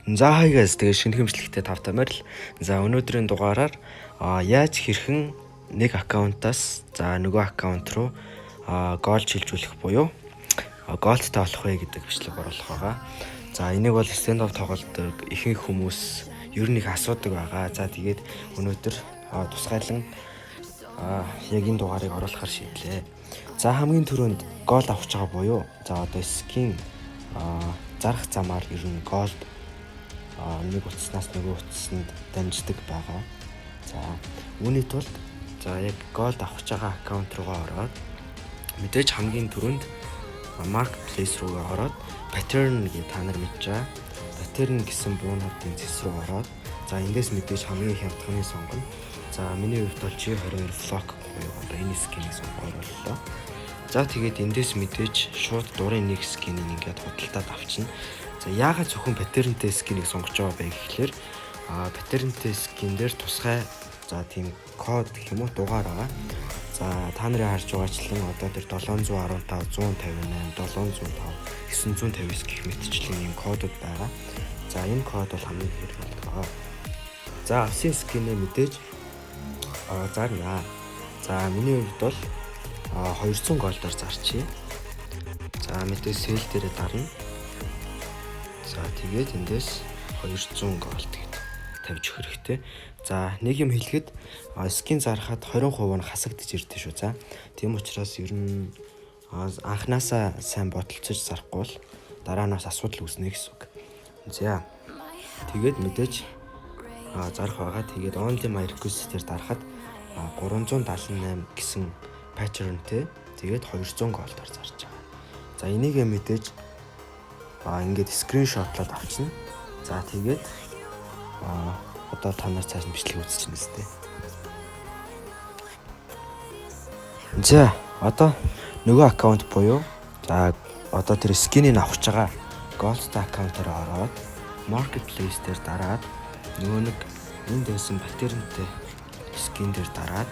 За хай guys, тэгээ шинэ хэмжлэгтэй тавтамаар л. За өнөөдрийн дугаараар яаж хэрхэн нэг аккаунтаас за нөгөө аккаунт руу гол шилжүүлэх буюу голтой болох вэ гэдэг бичлэг оруулах байгаа. За энийг бол stand up тоглодог ихэнх хүмүүс ер нь их асуудаг байгаа. За тэгээд өнөөдөр тусгайлан яг энэ дугаарыг оруулахар шийдлээ. За хамгийн түрүүнд гол авах байгаа буюу за одоо скин зарах замаар ер нь голд нэг утаснаас нөгөө утасанд дамждаг байгаа. За үүний тулд за яг голд авах байгаа аккаунт руугаа ороод мэдээж хамгийн түрүүнд marketplace руугаа ороод pattern гэж та нар мэдж байгаа. Pattern гэсэн буунуудын зэс рүү ороод за эндээс мэдээж хамгийн хямдхан сонгоно. За миний хувьд бол G22 flock буюу одоо энэ скинийг сонгоолоо. За тэгээд эндээс мэдээж шууд дурын нэг скинийг ингээд худалдаад авчна. За яагаад зөвхөн паттернтэй скинийг сонгож байгаа бэ гэхлээр паттернтэй скин дээр тусгай за тийм код гэх юм уу дугаар байгаа. За та нарын харж байгаачлан одоо тэр 715 158 705 959 гэх мэтчлийн юм кодууд байгаа. За энэ код бол хамгийн хэрэглэдэг. За авсан скинээ мэдээж зарна. За миний хувьд бол 200 голдоор зарчээ. За мэдээж сэл дээрээ дарна. За тэгээд эндээс 200 голд гэд тавьж өгөх хэрэгтэй. За нэг юм хэлэхэд скин зарахад 20% нь хасагдаж ирдэ шүү. За тийм учраас ер нь анханасаа сайн бодолцож зарахгүй бол дараа нь бас асуудал үүснэ гэсэн үг. За тэгээд мэдээж зарах байгаа. Тэгээд only my request дээр дарахад 378 гэсэн patternтэй тэгээд 200 голдоор зарж байгаа. За энийг мэдээж ингээд скриншотлоод авчна. За тэгээд одоо та нар цааш нь бичлэг үзчихнэ үстэй. За одоо нөгөө аккаунт буюу за одоо тэр скинийг авах байгаа Gold аккаунтаар ороод marketplace дээр дараад нөгөө нэг энд байсан паттернтэй скин дээр дараад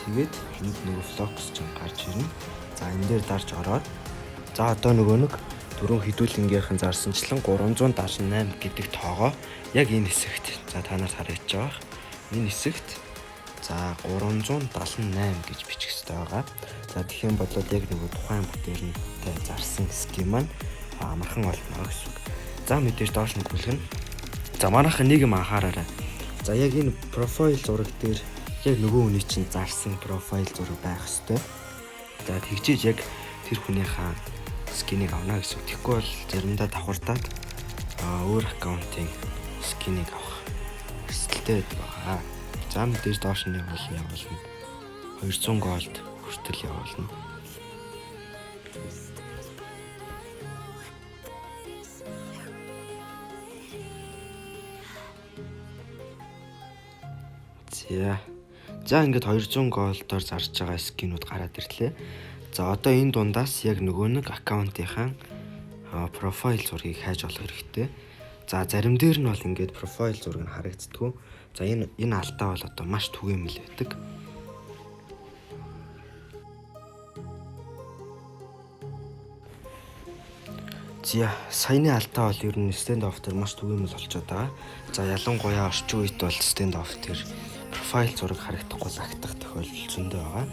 тэгээд энд нөгөө flocks ч гарч ирнэ. За энэ дээр дарж ороод за одоо нөгөө нэг дөрөв хідүүлэнгийнхэн зарсанчлан 378 гэдэг тоогоо яг энэ хэсэгт за та нарт харж байгаа. Энэ хэсэгт за 378 гэж бичих хэрэгтэй байгаа. За тэгэх юм бол яг нөгөө тухайн бүтээлнтэй зарсан скин маань амархан олно гэсэн үг. За мэдээж доош нь бүлгэн. За манайхан нэг юм анхаараарай. За яг энэ профайл зураг дээр яг нөгөө хүний чинь зарсан профайл зураг байх ёстой. За тэгжээж яг тэр хүнийхээ скинийг авна гэсэн. Тэгэхгүй бол заримдаа давхардаад өөр аккаунтын скинийг авах эрсдэлтэй байгаа. За мэдээж доош нь явуулна 200 голд хүртэл явуулна. За ингээд 200 голдоор зарж байгаа скинүүд гараад ирлээ. За одоо энэ дундаас яг нөгөө нэг аккаунтынхаа профайл зургийг хайж олох хэрэгтэй. За зарим дээр нь бол ингээд профайл зураг нь харагддаггүй. За энэ алдаа бол одоо маш түгээмэл байдаг. За саяны алдаа бол ер нь stand off дээр маш түгээмэл болчиход байгаа. За ялангуяа орчин үед бол stand off дээр профайл зураг харагдахгүй загтах тохиолдол зөндөө байгаа.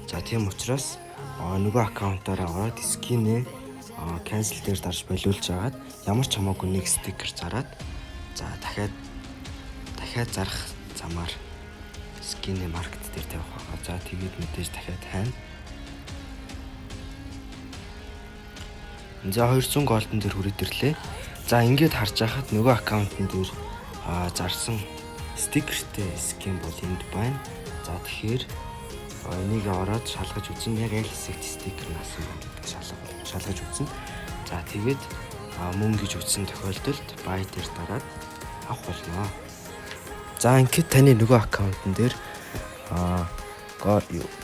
За тийм учраас нөгөө аккаунтаараа ороод скинээ cancel дээр дарж болиулж агаад ямар ч хамаагүй нэг стикер зараад за дахиад зарах замаар скинээ маркет дээр тавих байгаа. За тэгээд мэдээж дахиад хайна. За 200 голдон дээр хүрээд ирлээ. За ингээд харж байхад нөгөө аккаунтн дээр зарсан стикертэй скин бол энд байна. За тэгэхээр энийг ороод шалгаж үзэн яг аль хэсэгт стикер наасан байна гэдгийг шалгаж үзэн. За тэгээд мөн гэж үзсэн тохиолдолд buy дээр дараад авах болно. За ингээд таны нөгөө аккаунтн дээр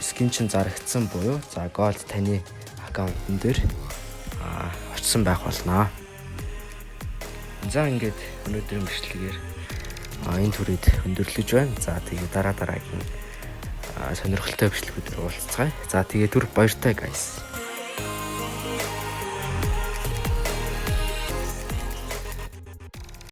скин чин зарагдсан буюу за gold таны аккаунтн дээр очсон байх болно. За ингээд өнөөдрийн бичлэгээр энэ түрээд өндөрлөж байна. За тэгээд дараагийн сонирхолтой бичлэгүүдээр уулзцгаая. За тэгээд түр баяртай guys.